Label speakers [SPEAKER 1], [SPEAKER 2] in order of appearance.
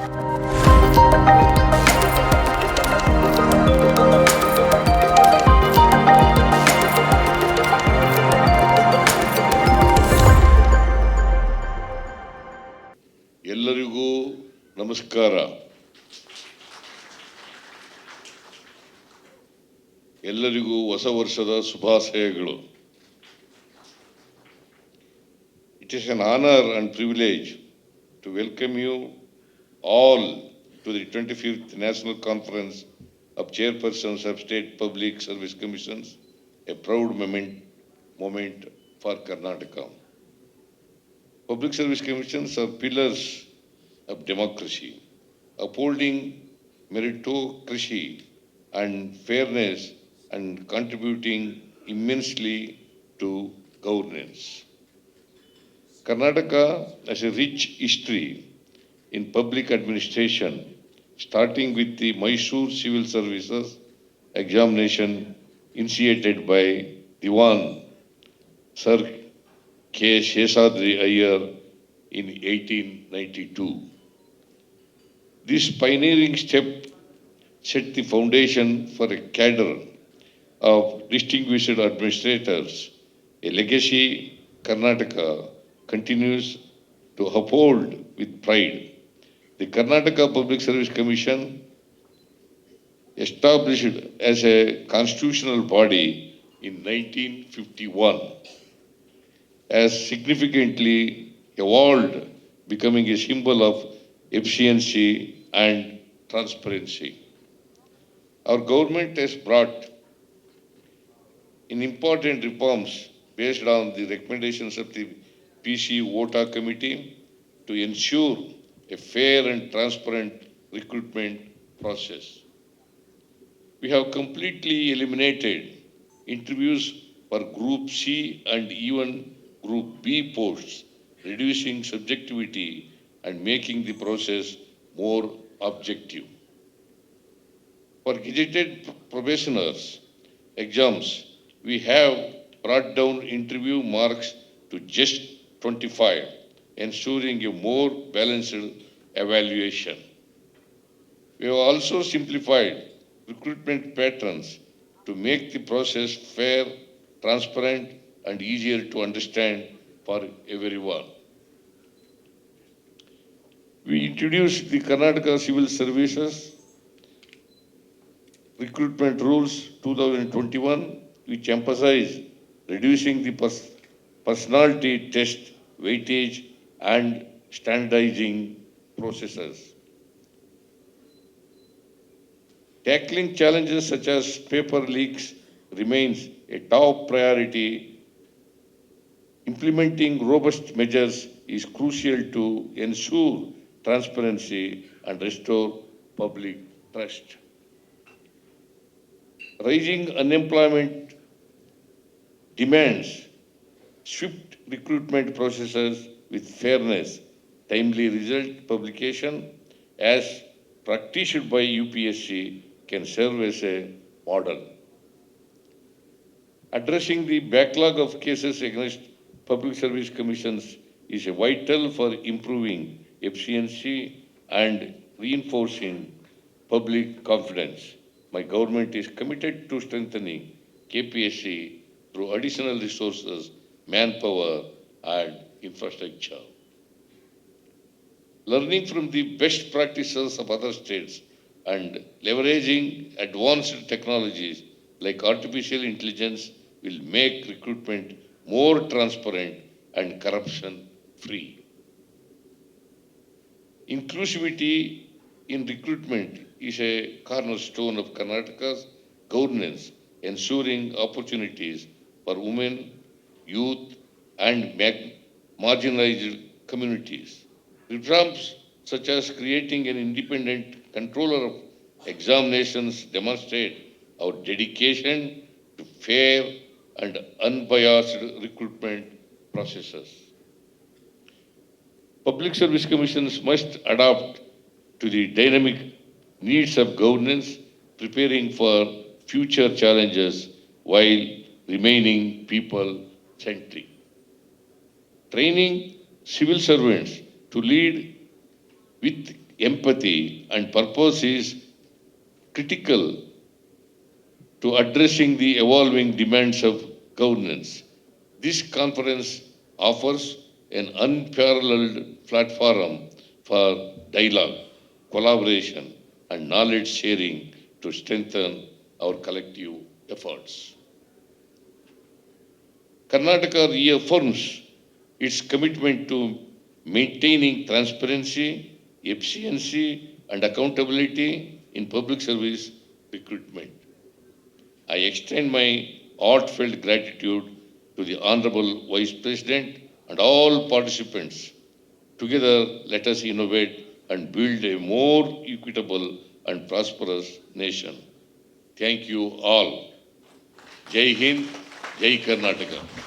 [SPEAKER 1] ಎಲ್ಲರಿಗೂ ನಮಸ್ಕಾರ. ಎಲ್ಲರಿಗೂ ಹೊಸ ವರ್ಷದ ಶುಭಾಶಯಗಳು. It is an honor and privilege to welcome you all to the 25th National Conference of Chairpersons of State Public Service Commissions, a proud moment for Karnataka. Public Service Commissions are pillars of democracy, upholding meritocracy and fairness and contributing immensely to governance. Karnataka has a rich history in public administration, starting with the Mysore Civil Services examination initiated by Diwan Sir K. Sheshadri Iyer in 1892. This pioneering step set the foundation for a cadre of distinguished administrators, a legacy Karnataka continues to uphold with pride. The Karnataka Public Service Commission, established as a constitutional body in 1951, has significantly evolved, becoming a symbol of efficiency and transparency. Our government has brought in important reforms based on the recommendations of the PC Vota Committee to ensure a fair and transparent recruitment process. We have completely eliminated interviews for Group C and even Group B posts, reducing subjectivity and making the process more objective. For gazetted probationers exams, we have brought down interview marks to just 25, ensuring a more balanced evaluation. We have also simplified recruitment patterns to make the process fair, transparent, and easier to understand for everyone. We introduced the Karnataka Civil Services Recruitment Rules 2021, which emphasize reducing the personality test weightage and standardizing processes. Tackling challenges such as paper leaks remains a top priority. Implementing robust measures is crucial to ensure transparency and restore public trust. Rising unemployment demands swift recruitment processes with fairness, timely result publication, as practiced by UPSC, can serve as a model. Addressing the backlog of cases against public service commissions is a vital for improving efficiency and reinforcing public confidence. My government is committed to strengthening KPSC through additional resources, manpower, and infrastructure. Learning from the best practices of other states and leveraging advanced technologies like artificial intelligence will make recruitment more transparent and corruption-free. Inclusivity in recruitment is a cornerstone of Karnataka's governance, ensuring opportunities for women, youth, and marginalized communities. Reforms such as creating an independent controller of examinations demonstrate our dedication to fair and unbiased recruitment processes. Public service commissions must adapt to the dynamic needs of governance, preparing for future challenges while remaining people-centric. Training civil servants to lead with empathy and purpose is critical to addressing the evolving demands of governance. This conference offers an unparalleled platform for dialogue, collaboration, and knowledge sharing to strengthen our collective efforts. Karnataka reaffirms its commitment to maintaining transparency, efficiency, and accountability in public service recruitment. I extend my heartfelt gratitude to the Honorable Vice President and all participants. Together, let us innovate and build a more equitable and prosperous nation. Thank you all. Jai Hind, Jai Karnataka.